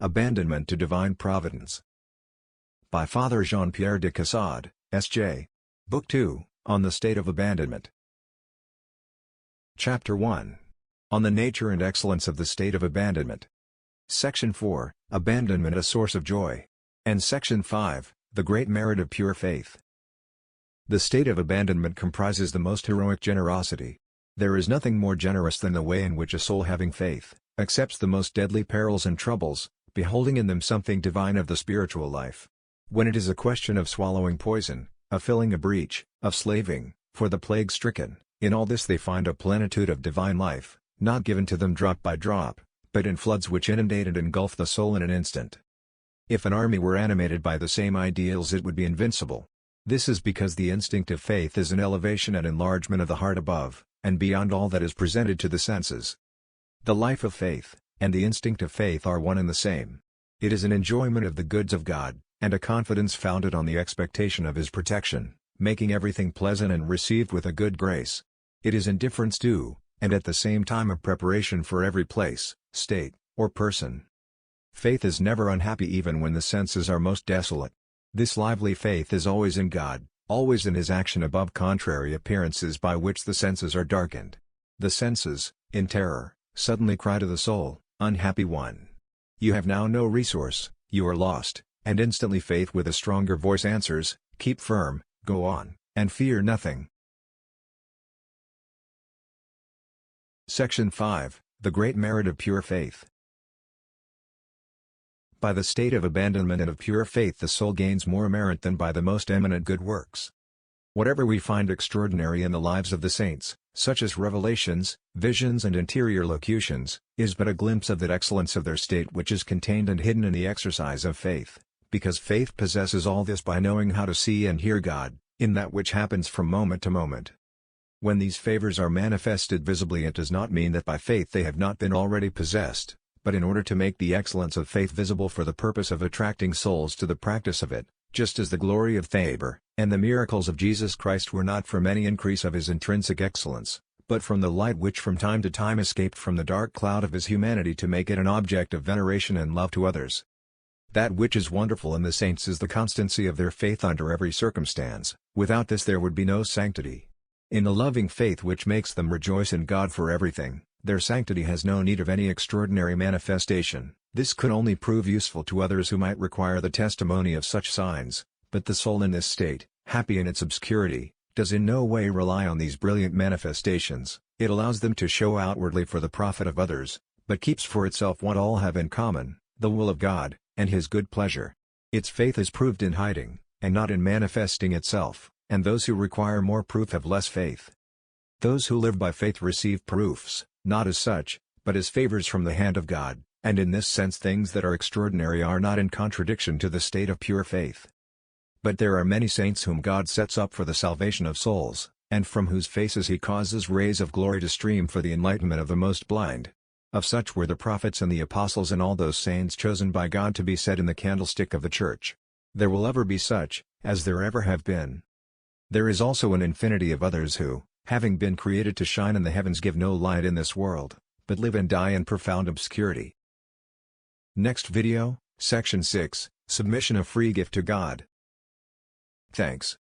Abandonment to Divine Providence. By Father Jean-Pierre de Caussade, S.J. Book 2, On the State of Abandonment. Chapter 1. On the Nature and Excellence of the State of Abandonment. Section 4, Abandonment a Source of Joy. And Section 5, The Great Merit of Pure Faith. The state of abandonment comprises the most heroic generosity. There is nothing more generous than the way in which a soul having faith, accepts the most deadly perils and troubles, beholding in them something divine of the spiritual life. When it is a question of swallowing poison, of filling a breach, of slaving, for the plague-stricken, in all this they find a plenitude of divine life, not given to them drop by drop, but in floods which inundate and engulf the soul in an instant. If an army were animated by the same ideals it would be invincible. This is because the instinct of faith is an elevation and enlargement of the heart above, and beyond all that is presented to the senses. The life of faith, and the instinct of faith are one and the same. It is an enjoyment of the goods of God, and a confidence founded on the expectation of His protection, making everything pleasant and received with a good grace. It is indifference to, and at the same time a preparation for every place, state, or person. Faith is never unhappy even when the senses are most desolate. This lively faith is always in God, always in His action above contrary appearances by which the senses are darkened. The senses, in terror, suddenly cry to the soul, "Unhappy one! You have now no resource, you are lost," and instantly faith with a stronger voice answers, "Keep firm, go on, and fear nothing." Section 5, The Great Merit of Pure Faith. By the state of abandonment and of pure faith the soul gains more merit than by the most eminent good works. Whatever we find extraordinary in the lives of the saints, such as revelations, visions and interior locutions, is but a glimpse of that excellence of their state which is contained and hidden in the exercise of faith, because faith possesses all this by knowing how to see and hear God, in that which happens from moment to moment. When these favors are manifested visibly it does not mean that by faith they have not been already possessed, but in order to make the excellence of faith visible for the purpose of attracting souls to the practice of it, just as the glory of Tabor, and the miracles of Jesus Christ were not from any increase of His intrinsic excellence, but from the light which from time to time escaped from the dark cloud of His humanity to make it an object of veneration and love to others. That which is wonderful in the saints is the constancy of their faith under every circumstance. Without this there would be no sanctity. In the loving faith which makes them rejoice in God for everything, their sanctity has no need of any extraordinary manifestation. This could only prove useful to others who might require the testimony of such signs, but the soul in this state, happy in its obscurity, does in no way rely on these brilliant manifestations. It allows them to show outwardly for the profit of others, but keeps for itself what all have in common, the will of God, and His good pleasure. Its faith is proved in hiding, and not in manifesting itself, and those who require more proof have less faith. Those who live by faith receive proofs, not as such, but as favors from the hand of God, and in this sense things that are extraordinary are not in contradiction to the state of pure faith. But there are many saints whom God sets up for the salvation of souls, and from whose faces He causes rays of glory to stream for the enlightenment of the most blind. Of such were the prophets and the apostles and all those saints chosen by God to be set in the candlestick of the Church. There will ever be such, as there ever have been. There is also an infinity of others who, having been created to shine in the heavens, give no light in this world, but live and die in profound obscurity. Next video, Section 6, Submission of Free Gift to God. Thanks.